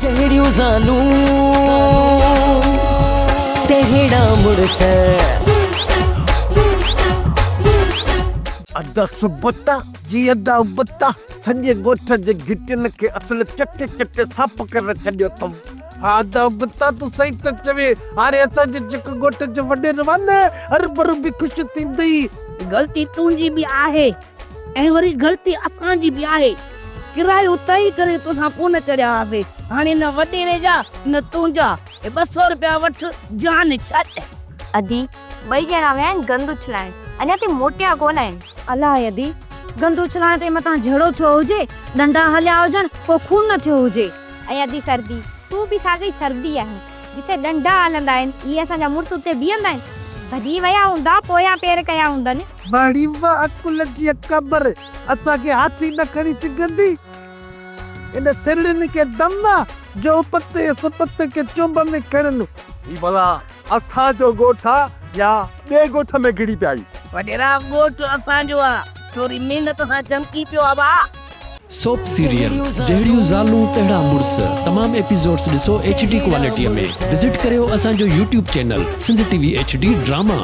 जहिड़ियूं ज़ालूं तेहिड़ा मुड़स अदा सुबत्ता जी अदा उबत्ता संजय गोठ जे गिटिन के असल चटे चटे साफ कर छडियो थम। हा अदा उबत्ता तू सही त चवे हाणे असां जे जक गोठ जे वडे रवाने हर पर भी खुश थींदी। गलती तुंहिंजी बि आहे ऐं वरी गलती असांजी बि आहे। किरायो तई करे तोसां कोन चढ़िया हुआसीं, हाणे न वॾेरे जा न तुंहिंजा 200 रुपया वठ जान छॾ। अदी ॿई ॼणा विया आहिनि गंद उछलाइण, अञा ते मोटिया कोन आहिनि। अलाए अदी गंद उछलाइण ते मथां झड़ो थियो हुजे, डंडा हलिया हुजनि, को खून न थियो हुजे। ऐं अदी सर्दी तूं बि साॻी सर्दी आहे, जिते डंडा हलंदा आहिनि इहे असांजा मुड़ुस उते बीहंदा आहिनि। भॼी विया हूंदा, पोयां पेर कया हूंदनि। वाड़ी वाह अकुल जी कबर असांखे हाथी न खणी सघंदी। इन सिरनि के दम जो पत्ते सुपत्ते के चुंब में खणनि। ही भला असांजो ॻोठ या ॿिए ॻोठ में गिड़ी पिया। वॾेरा ॻोठ असांजो आहे, थोरी महिनत सां चमकी पियो आहे भाउ। सोप सीरियल जहिड़ियूं ज़ालूं तहिड़ा मुड़स तमाम एपिसोड्स ॾिसो HD क्वालिटीअ में। विज़िट करियो असांजो YouTube channel Sindh TV HD drama.